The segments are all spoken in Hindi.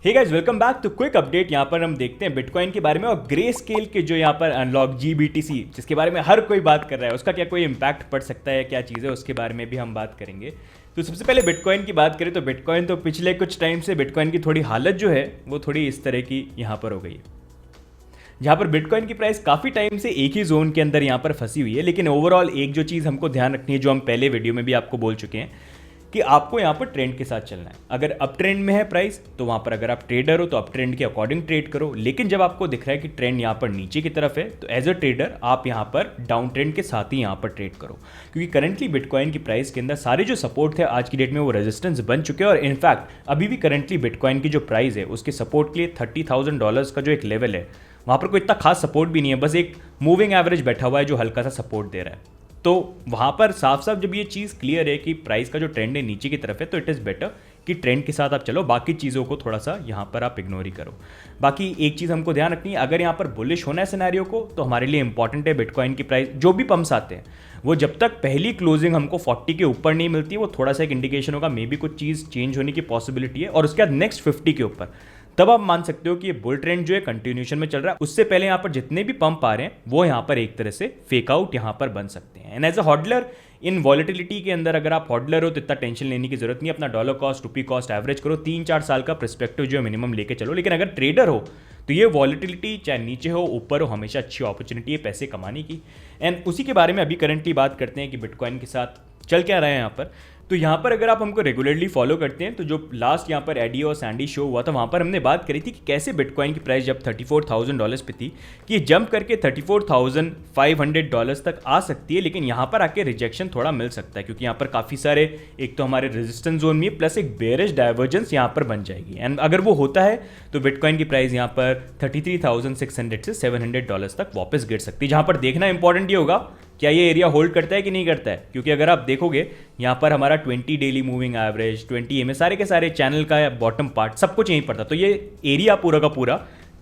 Hey guys, welcome back to Quick Update. यहाँ पर हम देखते हैं बिटकॉइन के बारे में और ग्रे स्केल के जो यहाँ पर अनलॉक GBTC जिसके बारे में हर कोई बात कर रहा है, उसका क्या कोई इम्पैक्ट पड़ सकता है, क्या चीज़ है, उसके बारे में भी हम बात करेंगे। तो सबसे पहले बिटकॉइन की बात करें तो बिटकॉइन तो पिछले कुछ टाइम से बिटकॉइन की थोड़ी हालत जो है वो थोड़ी इस तरह की यहाँ पर हो गई है, जहाँ पर बिटकॉइन की प्राइस काफ़ी टाइम से एक ही जोन के अंदर यहाँ पर फंसी हुई है। लेकिन ओवरऑल एक जो चीज़ हमको ध्यान रखनी है, जो हम पहले वीडियो में भी आपको बोल चुके हैं कि आपको यहाँ पर ट्रेंड के साथ चलना है। अगर अप ट्रेंड में है प्राइस तो वहाँ पर अगर आप ट्रेडर हो तो अप ट्रेंड के अकॉर्डिंग ट्रेड करो। लेकिन जब आपको दिख रहा है कि ट्रेंड यहाँ पर नीचे की तरफ है तो एज अ ट्रेडर आप यहाँ पर डाउन ट्रेंड के साथ ही यहाँ पर ट्रेड करो, क्योंकि करंटली बिटकॉइन की प्राइस के अंदर सारे जो सपोर्ट थे आज की डेट में वो रेजिस्टेंस बन चुके हैं। और इनफैक्ट अभी भी करंटली बिटकॉइन की जो प्राइस है उसके सपोर्ट के लिए $30,000 का जो एक लेवल है वहाँ पर कोई इतना खास सपोर्ट भी नहीं है, बस एक मूविंग एवरेज बैठा हुआ है जो हल्का सा सपोर्ट दे रहा है। तो वहाँ पर साफ साफ जब ये चीज़ क्लियर है कि प्राइस का जो ट्रेंड है नीचे की तरफ है तो इट इज़ बेटर कि ट्रेंड के साथ आप चलो, बाकी चीज़ों को थोड़ा सा यहाँ पर आप इग्नोर ही करो। बाकी एक चीज़ हमको ध्यान रखनी है, अगर यहाँ पर बुलिश होना है सिनेरियो को तो हमारे लिए इंपॉर्टेंट है बिटकॉइन की प्राइस जो भी पंप्स आते हैं वो जब तक पहली क्लोजिंग हमको 40 के ऊपर नहीं मिलती है वो थोड़ा सा एक इंडिकेशन होगा, मे बी कुछ चीज़ चेंज होने की पॉसिबिलिटी है। और उसके बाद नेक्स्ट 50 के ऊपर तब आप मान सकते हो कि ये बुल ट्रेंड जो है कंटिन्यूशन में चल रहा है। उससे पहले यहाँ पर जितने भी पंप आ रहे हैं वो यहाँ पर एक तरह से फेक आउट यहाँ पर बन सकते हैं। And as a hodler in volatility के अंदर अगर आप हॉडलर हो तो इतना टेंशन लेने की जरूरत नहीं है। अपना डॉलर कॉस्ट रुपी कॉस्ट एवरेज करो, 3-4 साल का पर्सपेक्टिव जो है मिनिमम लेके चलो। लेकिन अगर ट्रेडर हो तो ये वॉलिटिलिटी चाहे नीचे हो ऊपर हो हमेशा अच्छी अपॉर्चुनिटी है पैसे कमाने की। एंड उसी के बारे में अभी करंटली बात करते हैं कि बिटकॉइन के साथ चल क्या रहा है यहाँ पर। तो यहाँ पर अगर आप हमको रेगुलरली फॉलो करते हैं तो जो लास्ट यहाँ पर एडी और सैंडी शो हुआ था वहाँ पर हमने बात करी थी कि कैसे बिटकॉइन की प्राइस जब $34,000 पे थी कि ये जंप करके $34,500 तक आ सकती है। लेकिन यहाँ पर आके रिजेक्शन थोड़ा मिल सकता है क्योंकि यहाँ पर काफ़ी सारे एक तो हमारे रेजिस्टेंस जोन में प्लस एक बेरिश डाइवर्जेंस यहाँ पर बन जाएगी। एंड अगर वो होता है तो बिटकॉइन की प्राइस यहाँ पर $33,600 से $700 तक वापस गिर सकती है। जहाँ पर देखना इंपॉर्टेंट ये होगा क्या ये एरिया होल्ड करता है कि नहीं करता है, क्योंकि अगर आप देखोगे यहाँ पर हमारा 20 डेली मूविंग एवरेज 20 EMA सारे के सारे चैनल का बॉटम पार्ट सब कुछ यहीं पर था। तो ये एरिया पूरा का पूरा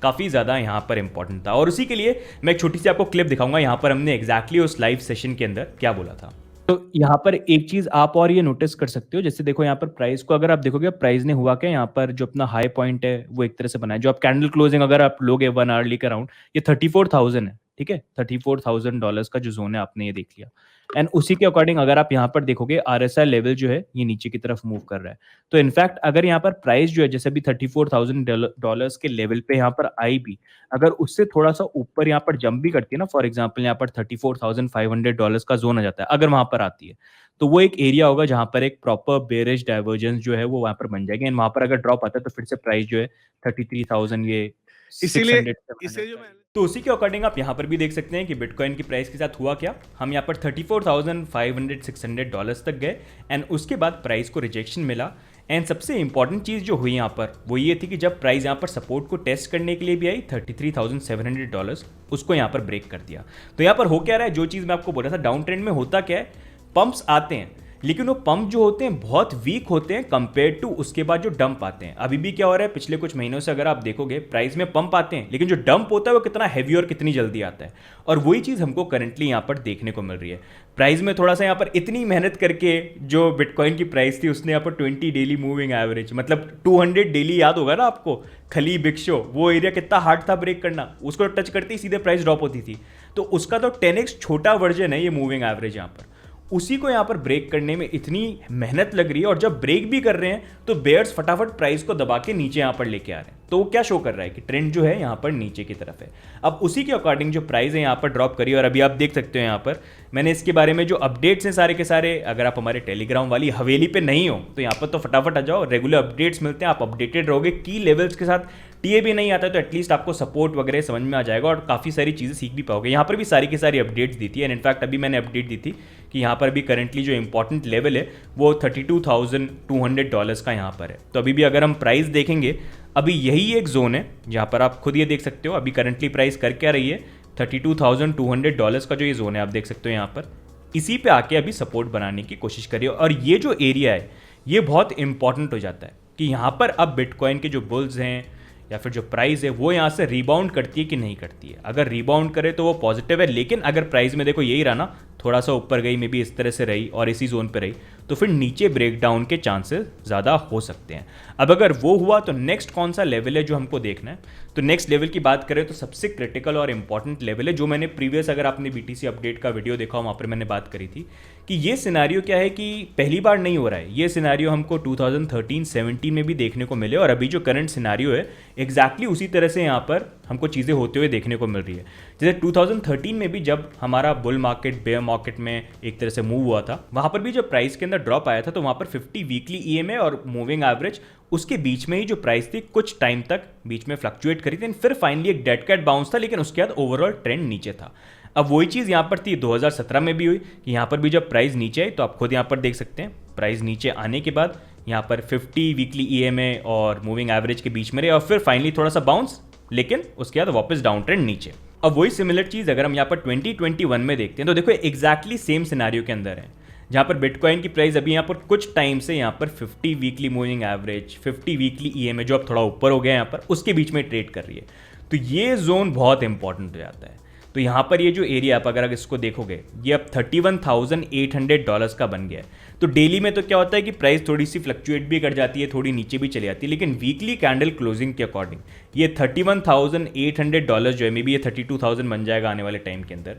काफ़ी ज़्यादा यहाँ पर इंपॉर्टेंट था। और उसी के लिए मैं एक छोटी सी आपको क्लिप दिखाऊंगा यहाँ पर हमने एग्जैक्टली उस लाइव सेशन के अंदर क्या बोला था। तो यहाँ पर एक चीज आप और ये नोटिस कर सकते हो, जैसे देखो यहाँ पर प्राइस को अगर आप देखोगे प्राइस ने हुआ क्या, यहाँ पर जो अपना हाई पॉइंट है वो एक तरह से बना है। जो आप कैंडल क्लोजिंग अगर आप लोगे 1 आवर्ली का राउंड ये 34,000 है, ठीक है। $34,000 का जो जोन है आपने ये देख लिया। एंड उसी के अकॉर्डिंग अगर आप यहाँ पर देखोगे RSI लेवल जो है ये नीचे की तरफ मूव कर रहा है। तो इनफैक्ट अगर यहाँ पर प्राइस जो है जैसे अभी $34,000 के लेवल पे यहाँ पर आई भी, अगर उससे थोड़ा सा ऊपर यहाँ पर जंप भी करती है ना, फॉर एग्जांपल यहाँ पर $34,500 का जोन आ जाता है, अगर वहां पर आती है तो वो एक एरिया होगा जहां पर एक प्रॉपर बेरिश डाइवर्जेंस जो है वो वहां पर बन जाएगी। एंड वहां पर अगर ड्रॉप आता है तो फिर से प्राइस जो है 33,000 ये इसीलिए 600 इसे जो मैं तो उसी के अकॉर्डिंग आप यहाँ पर भी देख सकते हैं कि बिटकॉइन की प्राइस के साथ हुआ क्या। हम यहाँ पर $34,500-600 तक गए एंड उसके बाद प्राइस को रिजेक्शन मिला। एंड सबसे इंपॉर्टेंट चीज़ जो हुई यहाँ पर वो ये थी कि जब प्राइस यहाँ पर सपोर्ट को टेस्ट करने के लिए भी आई $33,700 उसको यहाँ पर ब्रेक कर दिया। तो यहाँ पर हो क्या रहा है, जो चीज़ मैं आपको बोल रहा था डाउन ट्रेंड में होता क्या है, पंप्स आते हैं लेकिन वो पंप जो होते हैं बहुत वीक होते हैं कंपेयर टू उसके बाद जो डंप आते हैं। अभी भी क्या हो रहा है, पिछले कुछ महीनों से अगर आप देखोगे प्राइस में पंप आते हैं लेकिन जो डंप होता है वो कितना हैवी और कितनी जल्दी आता है। और वही चीज़ हमको करंटली यहाँ पर देखने को मिल रही है। प्राइस में थोड़ा सा यहाँ पर इतनी मेहनत करके जो बिटकॉइन की प्राइस थी उसने यहाँ पर 20 डेली मूविंग एवरेज मतलब 200 डेली याद होगा ना आपको, खली बिग शो, वो एरिया कितना हार्ड था ब्रेक करना, उसको टच करते ही सीधे प्राइस ड्रॉप होती थी। तो उसका तो 10x छोटा वर्जन है ये मूविंग एवरेज यहाँ पर, उसी को यहाँ पर ब्रेक करने में इतनी मेहनत लग रही है। और जब ब्रेक भी कर रहे हैं तो बेयर्स फटाफट प्राइस को दबा के नीचे यहाँ पर लेके आ रहे हैं। तो वो क्या शो कर रहा है कि ट्रेंड जो है यहाँ पर नीचे की तरफ है। अब उसी के अकॉर्डिंग जो प्राइस है यहाँ पर ड्रॉप करी और अभी आप देख सकते हो यहाँ पर मैंने इसके बारे में जो अपडेट्स हैं सारे के सारे, अगर आप हमारे टेलीग्राम वाली हवेली पे नहीं हो तो यहाँ पर तो फटाफट आ जाओ, रेगुलर अपडेट्स मिलते हैं, आप अपडेटेड रहोगे। की लेवल्स के साथ टीए भी नहीं आता तो एटलीस्ट आपको सपोर्ट वगैरह समझ में आ जाएगा और काफ़ी सारी चीज़ें सीख भी पाओगे। यहाँ पर भी सारी की सारी अपडेट्स दी थी एंड इनफैक्ट अभी मैंने अपडेट दी थी कि यहाँ पर भी करंटली जो इंपॉर्टेंट लेवल है वो $32,200 का यहाँ पर है। तो अभी भी अगर हम प्राइस देखेंगे अभी यही एक जोन है जहाँ पर आप खुद ये देख सकते हो अभी करंटली प्राइस कर क्या रही है, $32,200 का जो ये जोन है आप देख सकते हो यहाँ पर, इसी पे आके अभी सपोर्ट बनाने की कोशिश करिए। और ये जो एरिया है ये बहुत इंपॉर्टेंट हो जाता है कि यहाँ पर अब बिटकॉइन के जो बुल्स हैं या फिर जो प्राइस है वो यहाँ से रिबाउंड करती है कि नहीं करती है। अगर रिबाउंड करे तो वो पॉजिटिव है, लेकिन अगर प्राइस में देखो यही रहा ना, थोड़ा सा ऊपर गई, मे बी इस तरह से रही और इसी जोन पे रही, तो फिर नीचे ब्रेकडाउन के चांसेस ज़्यादा हो सकते हैं। अब अगर वो हुआ तो नेक्स्ट कौन सा लेवल है जो हमको देखना है, तो नेक्स्ट लेवल की बात करें तो सबसे क्रिटिकल और इंपॉर्टेंट लेवल है जो मैंने प्रीवियस, अगर आपने BTC अपडेट का वीडियो देखा हो वहाँ पर मैंने बात करी थी कि ये सिनारियो क्या है कि पहली बार नहीं हो रहा है, ये सिनारियो हमको 2013-17 में भी देखने को मिले और अभी जो करंट सिनारियो है एग्जैक्टली उसी तरह से यहाँ पर हमको चीज़ें होते हुए देखने को मिल रही है। जैसे 2013 में भी जब हमारा बुल मार्केट बेयर मार्केट में एक तरह से मूव हुआ था, वहाँ पर भी जब प्राइस के अंदर ड्रॉप आया था तो वहाँ पर 50 वीकली EMA और मूविंग एवरेज उसके बीच में ही जो प्राइस थी कुछ टाइम तक बीच में फ्लक्चुएट करी थी, फिर फाइनली एक डेड कैट बाउंस था, लेकिन उसके बाद ओवरऑल ट्रेंड नीचे था। अब वही चीज़ यहाँ पर थी 2017 में भी हुई कि यहाँ पर भी जब प्राइस नीचे आई तो आप खुद यहाँ पर देख सकते हैं प्राइस नीचे आने के बाद यहाँ पर 50 वीकली EMA और मूविंग एवरेज के बीच में रहे और फिर फाइनली थोड़ा सा बाउंस, लेकिन उसके बाद वापस डाउन ट्रेंड नीचे। अब वही सिमिलर चीज़ अगर हम यहाँ पर 2021 में देखते हैं तो देखो एग्जैक्टली सेम सिनारियो के अंदर है, जहाँ पर बिटकॉइन की प्राइस अभी यहाँ पर कुछ टाइम से यहाँ पर 50 weekly moving average, 50 weekly EMA जो अब थोड़ा ऊपर हो गया यहाँ पर, उसके बीच में ट्रेड कर रही है। तो ये जोन बहुत इंपॉर्टेंट हो जाता है। तो यहाँ पर ये जो एरिया आप अगर इसको देखोगे ये अब $31,800 का बन गया है। तो डेली में तो क्या होता है कि प्राइस थोड़ी सी फ्लक्चुएट भी कर जाती है, थोड़ी नीचे भी चली जाती है, लेकिन वीकली कैंडल क्लोजिंग के अकॉर्डिंग ये $31,800 जो है, मे बी ये 32,000 बन जाएगा आने वाले टाइम के अंदर।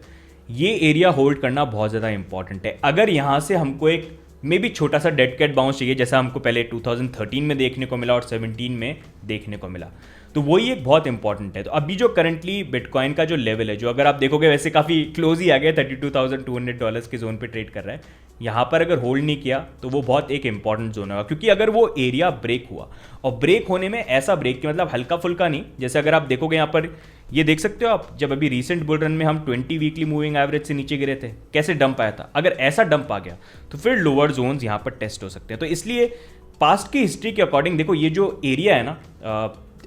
ये एरिया होल्ड करना बहुत ज़्यादा इंपॉर्टेंट है। अगर यहाँ से हमको एक मे बी छोटा सा डेड कैट बाउंस चाहिए जैसा हमको पहले 2013 में देखने को मिला और 17 में देखने को मिला, तो वही एक बहुत इंपॉर्टेंट है। तो अभी जो करंटली बिटकॉइन का जो लेवल है, जो अगर आप देखोगे वैसे काफ़ी क्लोज ही आ गया, $32,200 के जोन पे ट्रेड कर रहा है। यहाँ पर अगर होल्ड नहीं किया तो वो बहुत एक इंपॉर्टेंट जोन होगा, क्योंकि अगर वो एरिया ब्रेक हुआ, और ब्रेक होने में ऐसा ब्रेक कि मतलब हल्का फुल्का नहीं, जैसे अगर आप देखोगे यहाँ पर ये देख सकते हो आप, जब अभी रिसेंट बुल रन में हम 20 वीकली मूविंग एवरेज से नीचे गिरे थे, कैसे डंप आया था, अगर ऐसा डंप आ गया तो फिर लोअर जोन्स यहाँ पर टेस्ट हो सकते हैं। तो इसलिए पास्ट की हिस्ट्री के अकॉर्डिंग देखो ये जो एरिया है ना,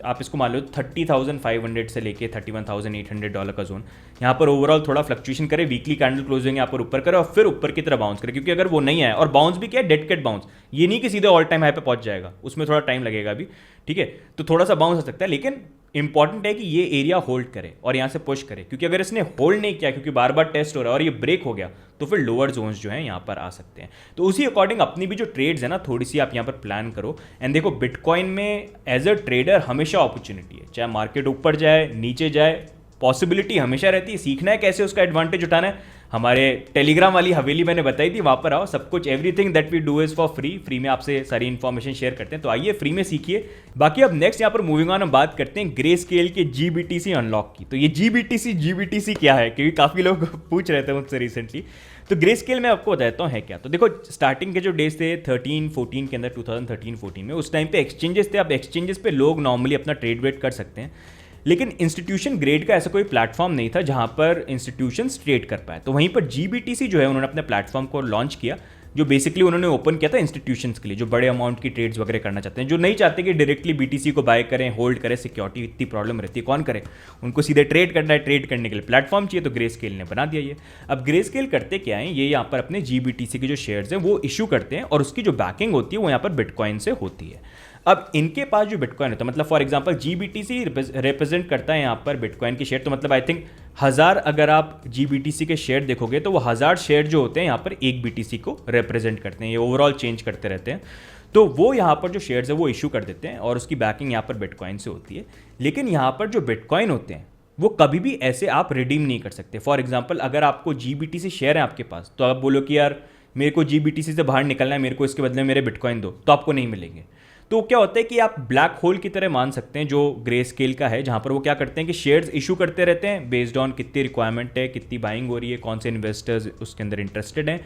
आप इसको मान लो 30,500 से लेके $31,800 का जोन, यहाँ पर ओवरऑल थोड़ा फ्लक्चुएशन करे, वीकली कैंडल क्लोजिंग यहाँ पर ऊपर करे और फिर ऊपर की तरफ बाउंस करे, क्योंकि अगर वो नहीं आया, और बाउंस भी क्या है, डेड कैट बाउंस, ये नहीं कि सीधे ऑल टाइम हाई पे पहुंच जाएगा, उसमें थोड़ा टाइम लगेगा अभी, ठीक है, तो थोड़ा सा बाउंस हो सकता है, लेकिन इंपॉर्टेंट है कि ये एरिया होल्ड करे और यहाँ से पुश करे, क्योंकि अगर इसने होल्ड नहीं किया, क्योंकि बार बार टेस्ट हो रहा है और ये ब्रेक हो गया, तो फिर लोअर जोन्स जो है यहाँ पर आ सकते हैं। तो उसी अकॉर्डिंग अपनी भी जो ट्रेड्स है ना, थोड़ी सी आप यहाँ पर प्लान करो। एंड देखो बिटकॉइन में एज अ ट्रेडर हमेशा अपॉर्चुनिटी है, चाहे मार्केट ऊपर जाए नीचे जाए, पॉसिबिलिटी हमेशा रहती है। सीखना है कैसे उसका एडवांटेज उठाना है, हमारे टेलीग्राम वाली हवेली मैंने बताई थी, वहाँ पर आओ, सब कुछ everything that we do is for free, free में आपसे सारी इन्फॉर्मेशन शेयर करते हैं, तो आइए फ्री में सीखिए। बाकी अब नेक्स्ट यहाँ पर मूविंग ऑन हम बात करते हैं ग्रे स्केल के GBTC अनलॉक की। तो ये GBTC क्या है, क्योंकि काफ़ी लोग पूछ रहे थे मुझसे रिसेंटली। तो ग्रे स्केल में आपको बताता हूँ है क्या। तो देखो स्टार्टिंग के जो डेज थे 13-14 के अंदर, 2013-14 में, उस टाइम पे एक्सचेंजेस थे। अब एक्सचेंजेस पे लोग नॉर्मली अपना ट्रेड वेड कर सकते हैं, लेकिन इंस्टीट्यूशन ग्रेड का ऐसा कोई प्लेटफॉर्म नहीं था जहां पर इंस्टीट्यूशंस ट्रेड कर पाए। तो वहीं पर GBTC जो है उन्होंने अपने प्लेटफॉर्म को लॉन्च किया, जो बेसिकली उन्होंने ओपन किया था इंस्टीट्यूशंस के लिए, जो बड़े अमाउंट की ट्रेड्स वगैरह करना चाहते हैं, जो नहीं चाहते कि डायरेक्टली BTC को बाय करें, होल्ड करें, सिक्योरिटी इतनी प्रॉब्लम रहती है, कौन करे, उनको सीधे ट्रेड करना है, ट्रेड करने के लिए प्लेटफॉर्म चाहिए, तो ग्रे स्केल ने बना दिया ये। अब ग्रे स्केल करते क्या है, ये यहाँ पर अपने GBTC के जो शेयर्स हैं वो इशू करते हैं, और उसकी जो बैकिंग होती है वो यहाँ पर बिटकॉइन से होती है। अब इनके पास जो बिटकॉइन होता है, मतलब फॉर एग्जांपल GBTC रिप्रेजेंट करता है यहाँ पर बिटकॉइन के शेयर, तो मतलब आई थिंक 1000 अगर आप GBTC के शेयर देखोगे तो वो 1000 शेयर जो होते हैं यहाँ पर एक BTC को रिप्रेजेंट करते हैं, ये ओवरऑल चेंज करते रहते हैं। तो वो यहाँ पर जो शेयर्स है वो इशू कर देते हैं, और उसकी बैकिंग यहाँ पर बिटकॉइन से होती है। लेकिन यहाँ पर जो बिटकॉइन होते हैं वो कभी भी ऐसे आप रिडीम नहीं कर सकते। फॉर एग्जाम्पल अगर आपको GBTC शेयर है आपके पास, तो आप बोलो कि यार मेरे को GBTC से बाहर निकलना है, मेरे को इसके बदले में मेरे बिटकॉइन दो, तो आपको नहीं मिलेंगे। तो क्या होता है कि आप ब्लैक होल की तरह मान सकते हैं जो ग्रे स्केल का है, जहां पर वो क्या करते हैं कि शेयर्स इशू करते रहते हैं बेस्ड ऑन कितनी रिक्वायरमेंट है, कितनी बाइंग हो रही है, कौन से इन्वेस्टर्स उसके अंदर इंटरेस्टेड हैं,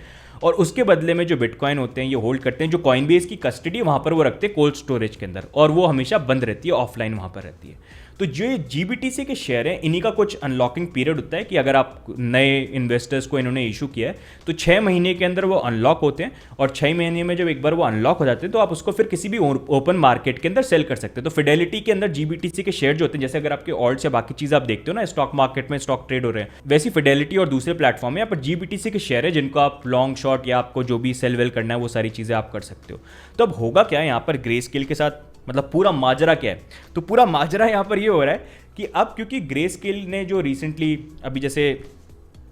और उसके बदले में जो बिटकॉइन होते हैं ये होल्ड करते हैं। जो कॉइनबेस की कस्टडी वहां पर वो रखते हैं कोल्ड स्टोरेज के अंदर, और वो हमेशा बंद रहती है, ऑफलाइन वहां पर रहती है। तो जो ये GBTC के शेयर हैं इन्हीं का कुछ अनलॉकिंग पीरियड होता है कि अगर आप नए इन्वेस्टर्स को इन्होंने इशू किया है तो 6 महीने के अंदर वो अनलॉक होते हैं, और 6 महीने में जब एक बार वो अनलॉक हो जाते हैं तो आप उसको फिर किसी भी ओपन मार्केट के अंदर सेल कर सकते हैं। तो फिडेलिटी के अंदर GBTC के शेयर जो होते हैं, जैसे अगर आपके ऑल्ट्स या बाकी चीज़ आप देखते हो ना स्टॉक मार्केट में स्टॉक ट्रेड हो रहे हैं, वैसी फिडेलिटी और दूसरे प्लेटफॉर्म में यहाँ पर GBTC के शेयर है जिनको आप लॉन्ग शॉर्ट या आपको जो भी सेल वेल करना है वो सारी चीज़ें आप कर सकते हो। तो अब होगा क्या यहाँ पर ग्रे स्केल के साथ, मतलब पूरा माजरा क्या है, तो पूरा माजरा यहाँ पर ये हो रहा है कि अब क्योंकि ग्रे स्केल ने जो रिसेंटली अभी जैसे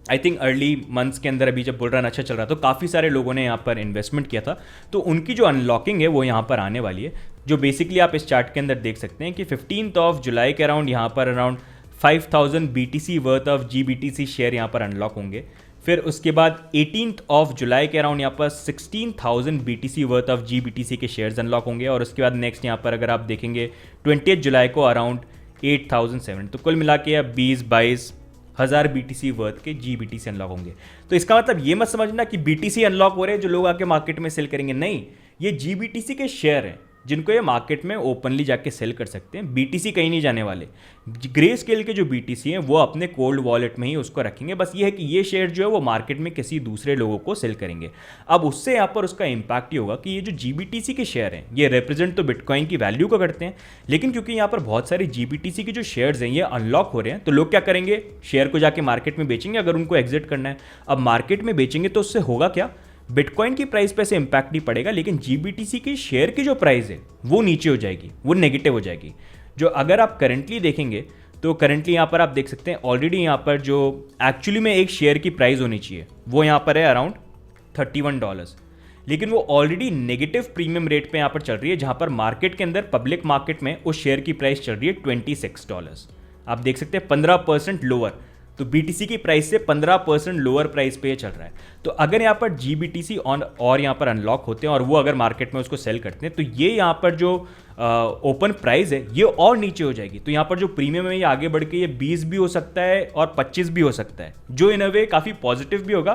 आई थिंक अर्ली मंथ्स के अंदर अभी जब बुल रन अच्छा चल रहा था तो काफ़ी सारे लोगों ने यहाँ पर इन्वेस्टमेंट किया था, तो उनकी जो अनलॉकिंग है वो यहाँ पर आने वाली है, जो बेसिकली आप इस चार्ट के अंदर देख सकते हैं कि 15 जुलाई के अराउंड यहाँ पर around 5000 BTC worth of GBTC share यहाँ पर अनलॉक होंगे। फिर उसके बाद 18 जुलाई के अराउंड यहाँ पर 16,000 BTC वर्थ ऑफ GBTC के शेयर्स अनलॉक होंगे। और उसके बाद नेक्स्ट यहाँ पर अगर आप देखेंगे 20 जुलाई को अराउंड 8,700, तो कुल मिला के अब 20-22 हज़ार BTC वर्थ के GBTC अनलॉक होंगे। तो इसका मतलब ये मत समझना कि BTC अनलॉक हो रहे हैं जो लोग आके मार्केट में सेल करेंगे, नहीं, ये GBTC के शेयर हैं जिनको ये मार्केट में ओपनली जाके सेल कर सकते हैं। BTC कहीं नहीं जाने वाले। ग्रे स्केल के जो BTC हैं वो अपने कोल्ड वॉलेट में ही उसको रखेंगे, बस ये है कि ये शेयर जो है वो मार्केट में किसी दूसरे लोगों को सेल करेंगे। अब उससे यहाँ पर उसका इंपैक्ट ये होगा कि ये जो GBTC के शेयर हैं ये रिप्रेजेंट तो बिटकॉइन की वैल्यू को करते हैं, लेकिन क्योंकि यहाँ पर बहुत सारे GBTC के जो शेयर्स हैं ये अनलॉक हो रहे हैं, तो लोग क्या करेंगे, शेयर को जाके मार्केट में बेचेंगे अगर उनको एग्जिट करना है। अब मार्केट में बेचेंगे तो उससे होगा क्या, बिटकॉइन की प्राइस पे से इंपैक्ट नहीं पड़ेगा, लेकिन GBTC की शेयर की जो प्राइस है वो नीचे हो जाएगी, वो नेगेटिव हो जाएगी। जो अगर आप करंटली देखेंगे तो करंटली यहाँ पर आप देख सकते हैं ऑलरेडी यहाँ पर जो एक्चुअली में एक शेयर की प्राइस होनी चाहिए वो यहाँ पर है अराउंड $31, लेकिन वो ऑलरेडी नेगेटिव प्रीमियम रेट पे यहाँ पर चल रही है, जहाँ पर मार्केट के अंदर पब्लिक मार्केट में उस शेयर की प्राइस चल रही है $26। आप देख सकते हैं 15% लोअर, तो BTC की प्राइस से 15% लोअर प्राइस पे चल रहा है। तो अगर यहाँ पर GBTC ऑन और यहाँ पर अनलॉक होते हैं और वो अगर मार्केट में उसको सेल करते हैं तो ये यहाँ पर जो ओपन प्राइस है ये और नीचे हो जाएगी। तो यहाँ पर जो प्रीमियम है ये आगे बढ़ के ये 20 भी हो सकता है और 25 भी हो सकता है, जो इन अ वे काफ़ी पॉजिटिव भी होगा,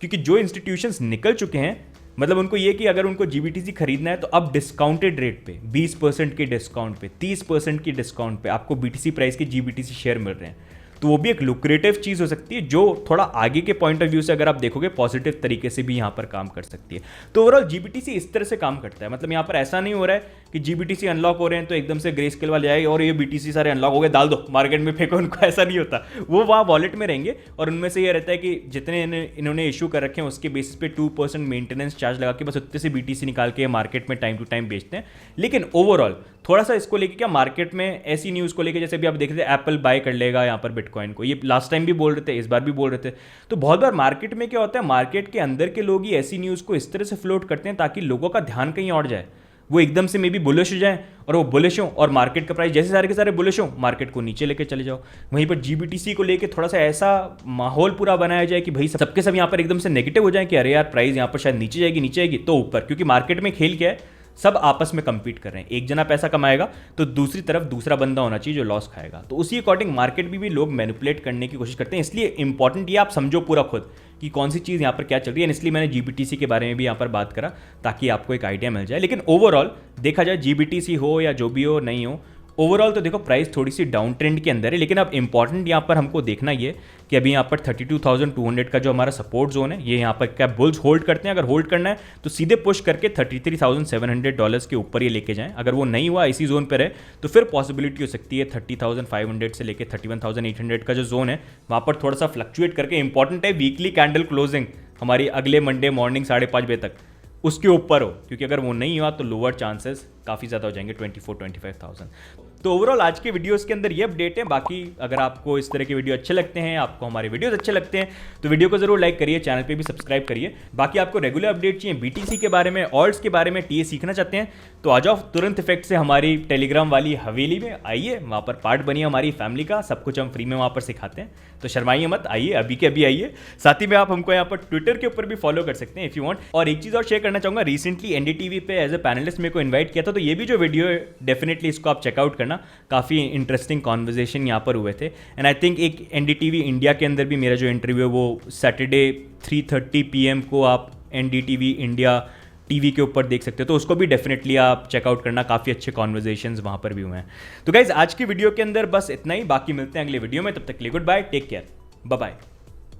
क्योंकि जो इंस्टीट्यूशंस निकल चुके हैं मतलब उनको ये कि अगर उनको GBTC खरीदना है तो अब डिस्काउंटेड रेट पे 20% के डिस्काउंट पे 30% की डिस्काउंट पे आपको BTC प्राइस के GBTC शेयर मिल रहे हैं, तो वो भी एक लुक्रेटिव चीज़ हो सकती है जो थोड़ा आगे के पॉइंट ऑफ व्यू से अगर आप देखोगे पॉजिटिव तरीके से भी यहाँ पर काम कर सकती है। तो ओवरऑल GBTC इस तरह से काम करता है, मतलब यहाँ पर ऐसा नहीं हो रहा है कि GBTC अनलॉक हो रहे हैं तो एकदम से ग्रे स्केल वाले आए और ये BTC सारे अनलॉक हो गए डाल दो मार्केट में फेंको, उनको ऐसा नहीं होता। वो वहाँ वॉलेट में रहेंगे और उनमें से ये रहता है कि जितने इन्होंने इशू कर रखे हैं उसके बेसिस पे 2% मेंटेनेंस चार्ज लगा के बस उतने से BTC निकाल के मार्केट में टाइम टू टाइम बेचते हैं। लेकिन ओवरऑल थोड़ा सा इसको लेके क्या मार्केट में ऐसी न्यूज़ को लेके, जैसे भी आप देख रहे थे एप्पल बाय कर लेगा यहाँ पर बिटकॉइन को, ये लास्ट टाइम भी बोल रहे थे, इस बार भी बोल रहे थे। तो बहुत बार मार्केट में क्या होता है, मार्केट के अंदर के लोग ही ऐसी न्यूज़ को इस तरह से फ्लोट करते हैं ताकि लोगों का ध्यान कहीं और जाए, वो एकदम से मे बी बुलिश हो जाए और वो बुलिश हो और मार्केट का प्राइस जैसे सारे के सारे बुलिश हो मार्केट को नीचे लेके चले जाओ। वहीं पर GBTC को लेके थोड़ा सा ऐसा माहौल पूरा बनाया जाए कि भाई सबके सब यहाँ पर एकदम से नेगेटिव हो जाए कि अरे यार प्राइस यहाँ पर शायद नीचे जाएगी तो ऊपर, क्योंकि मार्केट में खेल क्या है, सब आपस में compete कर रहे हैं, एक जना पैसा कमाएगा तो दूसरी तरफ दूसरा बंदा होना चाहिए जो लॉस खाएगा। तो उसी अकॉर्डिंग मार्केट भी लोग मैनिपुलेट करने की कोशिश करते हैं, इसलिए इंपॉर्टेंट ये आप समझो पूरा खुद कि कौन सी चीज़ यहाँ पर क्या चल रही है। इसलिए मैंने GBTC के बारे में भी यहाँ पर बात करा ताकि आपको एक आइडिया मिल जाए। लेकिन ओवरऑल देखा जाए GBTC हो या जो भी हो नहीं हो, ओवरऑल तो देखो प्राइस थोड़ी सी डाउन ट्रेंड के अंदर है। लेकिन अब इंपॉर्टेंट यहाँ पर हमको देखना ये कि अभी यहाँ पर 32,200 का जो हमारा सपोर्ट जोन है ये यहाँ पर क्या बुल्स होल्ड करते हैं, अगर होल्ड करना है तो सीधे पुश करके $33,700 के ऊपर ये लेके जाएं। अगर वो नहीं हुआ इसी जोन पर है तो फिर पॉसिबिलिटी हो सकती है 30,500 से लेके 31,800 का जो जोन है वहाँ पर थोड़ा सा फ्लक्चुएट करके, इंपॉर्टेंट है वीकली कैंडल क्लोजिंग हमारी अगले मंडे मॉर्निंग 5:30 बजे तक उसके ऊपर हो, क्योंकि अगर वो नहीं हुआ तो लोअर चांसेस काफ़ी ज़्यादा हो जाएंगे 24-25,000। तो ओवरऑल आज के वीडियोस के अंदर ये अपडेट है। बाकी अगर आपको इस तरह के वीडियो अच्छे लगते हैं, आपको हमारे वीडियोस अच्छे लगते हैं तो वीडियो को जरूर लाइक करिए, चैनल पे भी सब्सक्राइब करिए। बाकी आपको रेगुलर अपडेट चाहिए BTC के बारे में, ऑल्ट्स के बारे में, TA सीखना चाहते हैं तो आ जाओ तुरंत इफेक्ट से हमारी टेलीग्राम वाली हवेली में आइए, वहाँ पर पार्ट बनिए हमारी फैमिली का, सब कुछ हम फ्री में वहाँ पर सिखाते हैं। तो शर्माइए मत, आइए अभी के अभी आइए। साथ ही में आप हमको यहाँ पर ट्विटर के ऊपर भी फॉलो कर सकते हैं इफ़ यू वांट। और एक चीज़ और शेयर करना चाहूँगा, रिसेंटली NDTV पे एज ए पैनलिस्ट मेरे को इन्वाइट किया था, तो ये भी जो वीडियो है डेफिनेटली इसको आप चेकआउट करना, काफ़ी इंटरेस्टिंग कॉन्वर्जेशन यहाँ पर हुए थे। एंड आई थिंक एक NDTV इंडिया के अंदर भी मेरा जो इंटरव्यू है वो सैटरडे 3:30 PM को आप NDTV इंडिया TV के ऊपर देख सकते हो, तो उसको भी डेफिनेटली आप चेकआउट करना, काफ़ी अच्छे कॉन्वर्जेशंस वहाँ पर भी हुए हैं। तो गाइज आज की वीडियो के अंदर बस इतना ही, बाकी मिलते हैं अगले वीडियो में, तब तक के लिए goodbye, take care, bye bye.